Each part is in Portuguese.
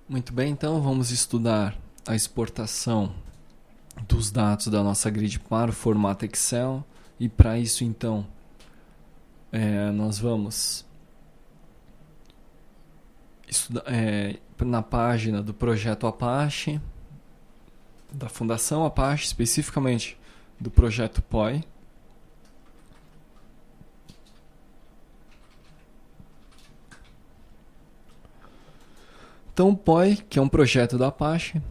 Muito bem, então vamos estudar a exportação dos dados da nossa grid para o formato Excel. E para isso, então, nós vamos estudar na página do projeto Apache, da Fundação Apache, especificamente do projeto POI. Então, o POI, que é um projeto da Apache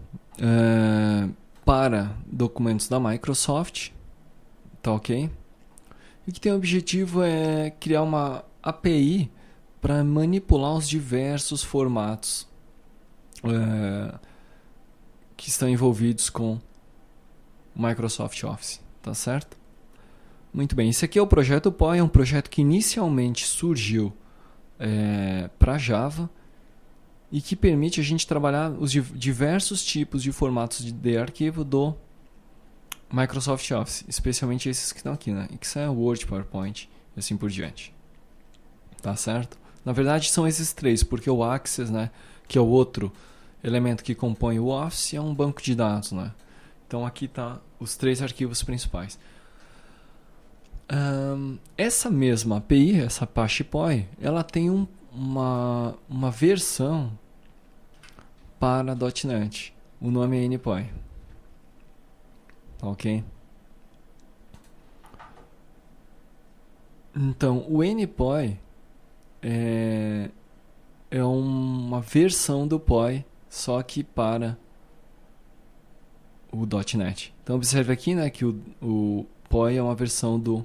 para documentos da Microsoft, tá ok? E que tem o objetivo criar uma API para manipular os diversos formatos que estão envolvidos com o Microsoft Office, tá certo? Muito bem, esse aqui é o projeto POI, é um projeto que inicialmente surgiu para Java e que permite a gente trabalhar os diversos tipos de formatos de arquivo do Microsoft Office, especialmente esses que estão aqui, né? Excel, Word, PowerPoint e assim por diante. Tá certo? Na verdade são esses três, porque o Access, né, que é o outro elemento que compõe o Office, é um banco de dados, né? Então aqui tá os três arquivos principais. Essa mesma API, essa Apache POI, ela tem uma versão para .NET. O nome é NPOI. Ok? Então, o NPOI é uma versão do POI, só que para o .NET. Então, observe aqui, né, que o POI é uma versão do...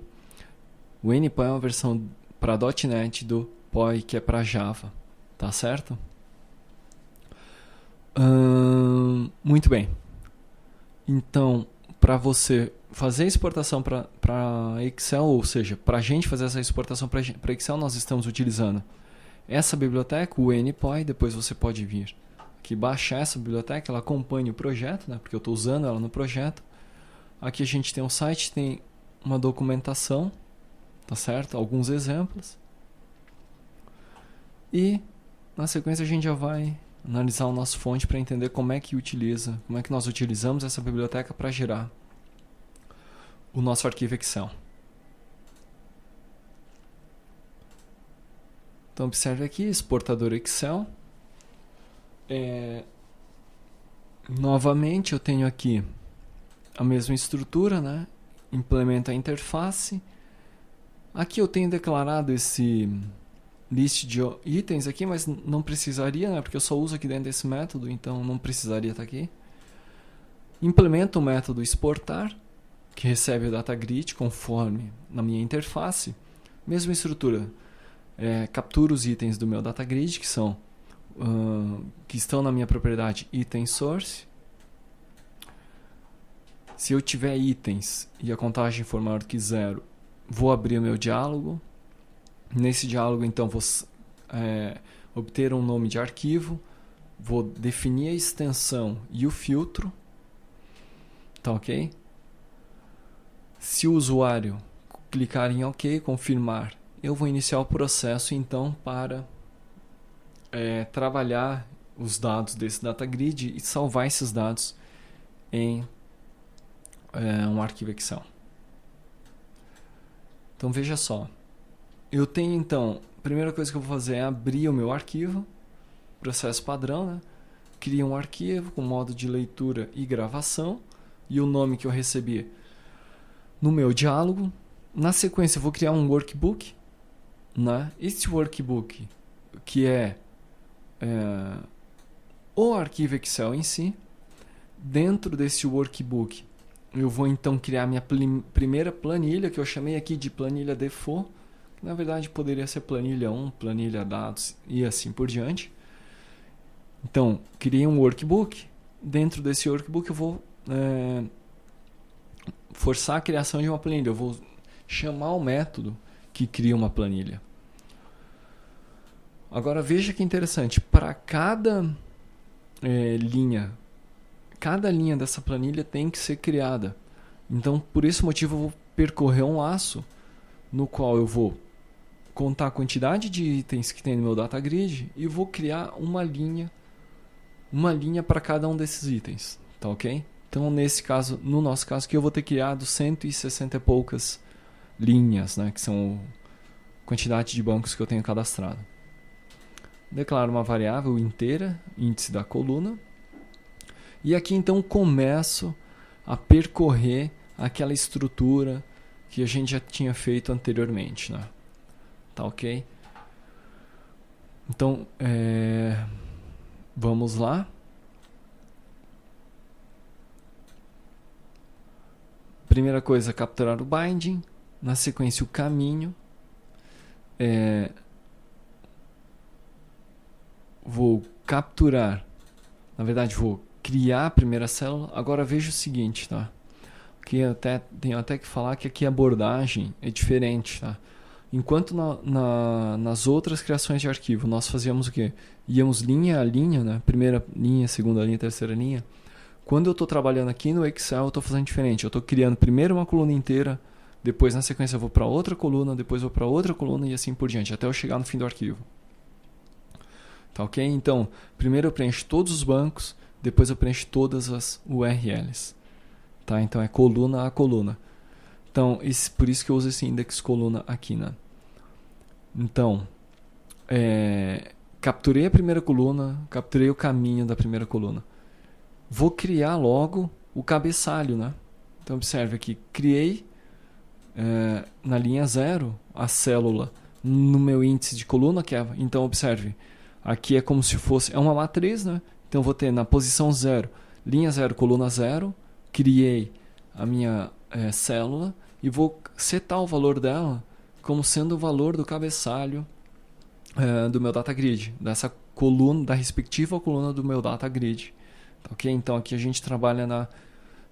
O NPOI é uma versão para .NET do POI, que é para Java. Tá certo? Muito bem. Então, para você fazer a exportação para Excel, ou seja, para a gente fazer essa exportação para Excel, nós estamos utilizando essa biblioteca, o NPOI. Depois você pode vir aqui baixar essa biblioteca, ela acompanha o projeto, né, porque eu estou usando ela no projeto. Aqui a gente tem um site, tem uma documentação, tá certo? Alguns exemplos. E na sequência a gente já vai analisar o nosso fonte para entender como é que nós utilizamos essa biblioteca para gerar o nosso arquivo Excel. Então observe aqui, exportador Excel. Novamente eu tenho aqui a mesma estrutura, né? Implementa a interface. Aqui eu tenho declarado esse list de itens aqui, mas não precisaria, né? Porque eu só uso aqui dentro desse método, então não precisaria estar aqui. Implemento o método exportar, que recebe o data grid conforme na minha interface. Mesma estrutura. Captura os itens do meu data grid, que estão na minha propriedade item source. Se eu tiver itens e a contagem for maior do que 0, vou abrir o meu diálogo. Nesse diálogo, então, vou obter um nome de arquivo, vou definir a extensão e o filtro. Tá ok? Se o usuário clicar em OK, confirmar, eu vou iniciar o processo, então, para trabalhar os dados desse data grid e salvar esses dados em um arquivo Excel. Então, veja só. Eu tenho, então, a primeira coisa que eu vou fazer é abrir o meu arquivo, processo padrão, né? Crio um arquivo com modo de leitura e gravação e o nome que eu recebi no meu diálogo. Na sequência, eu vou criar um workbook, né? Este workbook, que é o arquivo Excel em si. Dentro desse workbook, eu vou, então, criar minha primeira planilha, que eu chamei aqui de planilha default. Na verdade, poderia ser planilha 1, planilha dados e assim por diante. Então, criei um workbook. Dentro desse workbook, eu vou forçar a criação de uma planilha. Eu vou chamar o método que cria uma planilha. Agora, veja que interessante. Para cada linha dessa planilha tem que ser criada. Então, por esse motivo, eu vou percorrer um laço no qual eu vou contar a quantidade de itens que tem no meu data grid e vou criar uma linha uma linha para cada um desses itens, tá ok? Então, nesse caso, no nosso caso aqui, eu vou ter criado 160 e poucas linhas, né, que são a quantidade de bancos que eu tenho cadastrado. Declaro uma variável inteira, índice da coluna, e aqui então começo a percorrer aquela estrutura que a gente já tinha feito anteriormente, né? Tá ok? Então, vamos lá. Primeira coisa, capturar o binding. Na sequência, o caminho. Vou capturar. Na verdade, vou criar a primeira célula. Agora veja o seguinte, tá? Que tenho até que falar que aqui a abordagem é diferente, tá? Enquanto nas outras criações de arquivo nós fazíamos o quê? Íamos linha a linha, né? Primeira linha, segunda linha, terceira linha. Quando eu estou trabalhando aqui no Excel, eu estou fazendo diferente. Eu estou criando primeiro uma coluna inteira, depois na sequência eu vou para outra coluna, depois eu vou para outra coluna e assim por diante, até eu chegar no fim do arquivo. Tá ok? Então, primeiro eu preencho todos os bancos, depois eu preencho todas as URLs. Tá? Então é coluna a coluna. Então, por isso que eu uso esse index coluna aqui, né? Então, capturei a primeira coluna, capturei o caminho da primeira coluna. Vou criar logo o cabeçalho, né? Então, observe aqui, criei na linha 0 a célula no meu índice de coluna, então observe, aqui é como se fosse, é uma matriz, né? Então, eu vou ter na posição 0, linha 0, coluna 0, criei a minha célula e vou setar o valor dela como sendo o valor do cabeçalho do meu data grid, dessa coluna, da respectiva coluna do meu data grid. Ok? Então aqui a gente trabalha na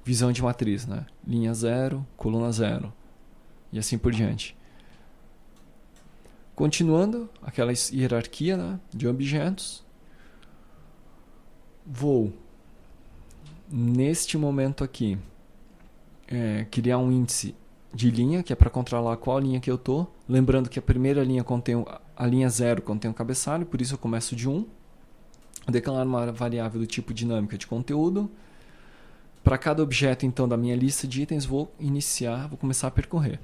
visão de matriz, né? Linha 0, coluna 0 e assim por diante. Continuando aquela hierarquia, né, de objetos, vou neste momento aqui criar um índice de linha, que é para controlar qual linha que eu estou. Lembrando que a primeira linha contém, a linha 0 contém um cabeçalho, por isso eu começo de 1. Declaro uma variável do tipo dinâmica de conteúdo. Para cada objeto, então, da minha lista de itens, vou começar a percorrer.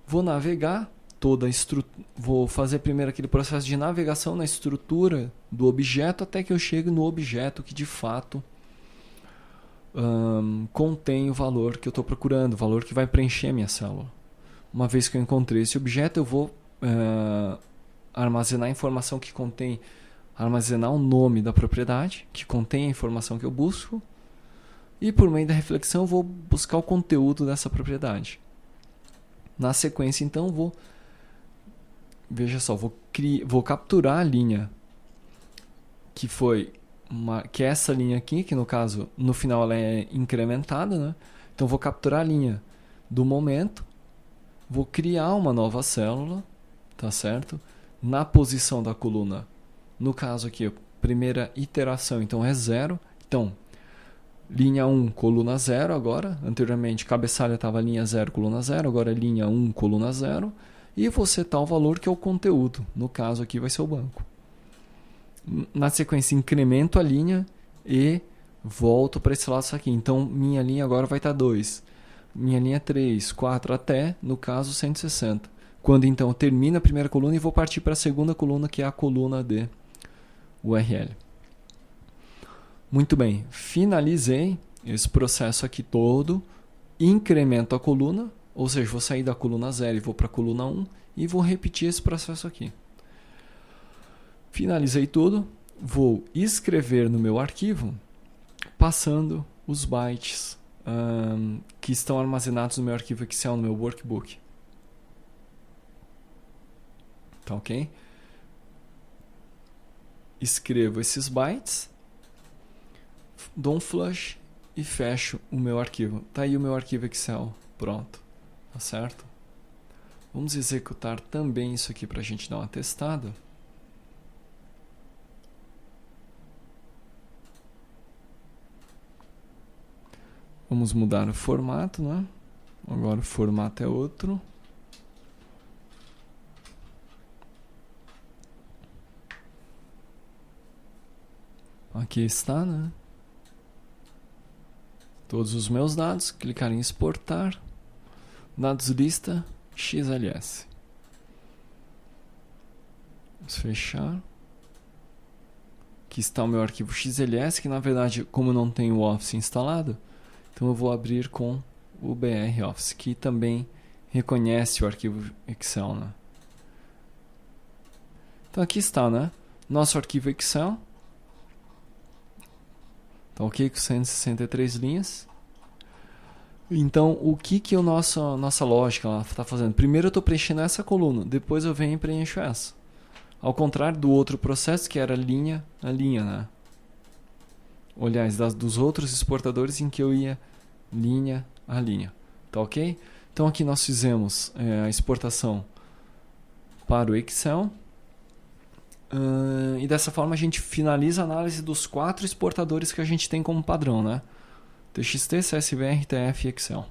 Vou navegar vou fazer primeiro aquele processo de navegação na estrutura do objeto até que eu chegue no objeto que de fato contém o valor que eu estou procurando, o valor que vai preencher a minha célula. Uma vez que eu encontrei esse objeto, eu vou armazenar a informação que contém, armazenar o nome da propriedade, que contém a informação que eu busco, e por meio da reflexão eu vou buscar o conteúdo dessa propriedade. Na sequência, então, veja só, vou capturar a linha que é essa linha aqui, que no caso, no final ela é incrementada, né? Então vou capturar a linha do momento, vou criar uma nova célula, tá certo? Na posição da coluna, no caso aqui, a primeira iteração, então é 0. Então, linha 1, coluna 0 agora. Anteriormente, cabeçalho estava linha 0, coluna 0. Agora é linha 1, coluna 0. E vou setar o valor que é o conteúdo. No caso aqui vai ser o banco. Na sequência, incremento a linha e volto para esse lado aqui. Então, minha linha agora vai estar 2. Minha linha 3, 4, até, no caso, 160. Quando, então, termina a primeira coluna e vou partir para a segunda coluna, que é a coluna de URL. Muito bem. Finalizei esse processo aqui todo. Incremento a coluna, ou seja, vou sair da coluna 0 e vou para a coluna 1 e vou repetir esse processo aqui. Finalizei tudo, vou escrever no meu arquivo, passando os bytes que estão armazenados no meu arquivo Excel, no meu workbook. Tá ok? Escrevo esses bytes, dou um flush e fecho o meu arquivo. Tá aí o meu arquivo Excel pronto, tá certo? Vamos executar também isso aqui para a gente dar uma testada. Vamos mudar o formato, né? Agora o formato é outro. Aqui está, né? Todos os meus dados, clicar em exportar, dados lista, XLS. Vamos fechar. Aqui está o meu arquivo XLS, que na verdade, como não tem o Office instalado, então eu vou abrir com o BR Office, que também reconhece o arquivo Excel, né? Então aqui está, né? Nosso arquivo Excel. Tá ok com 163 linhas. Então, o que a nossa lógica está fazendo? Primeiro eu estou preenchendo essa coluna, depois eu venho e preencho essa. Ao contrário do outro processo, que era linha a linha, né? Aliás, dos outros exportadores em que eu ia linha a linha. Tá ok? Então aqui nós fizemos a exportação para o Excel. E dessa forma a gente finaliza a análise dos 4 exportadores que a gente tem como padrão, né? TXT, CSV, RTF e Excel.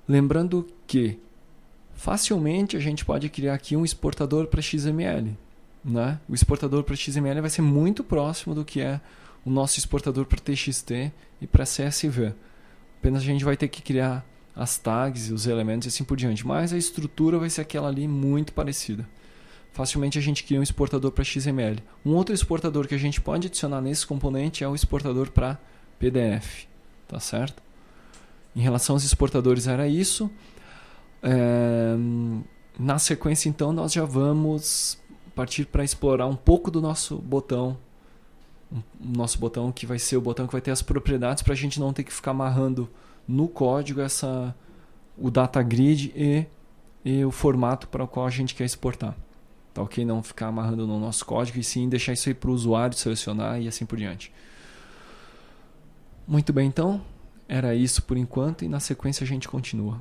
Lembrando que facilmente a gente pode criar aqui um exportador para XML, né? O exportador para XML vai ser muito próximo do que é o nosso exportador para TXT e para CSV. Apenas a gente vai ter que criar as tags e os elementos e assim por diante, mas a estrutura vai ser aquela ali muito parecida. Facilmente a gente cria um exportador para XML. Um outro exportador que a gente pode adicionar nesse componente é o exportador para PDF, tá certo? Em relação aos exportadores era isso. Na sequência então nós já vamos partir para explorar um pouco do nosso botão. O nosso botão que vai ser o botão que vai ter as propriedades para a gente não ter que ficar amarrando no código o data grid e o formato para o qual a gente quer exportar. Tá ok? Não ficar amarrando no nosso código e sim deixar isso aí para o usuário selecionar e assim por diante. Muito bem, então. Era isso por enquanto e na sequência a gente continua.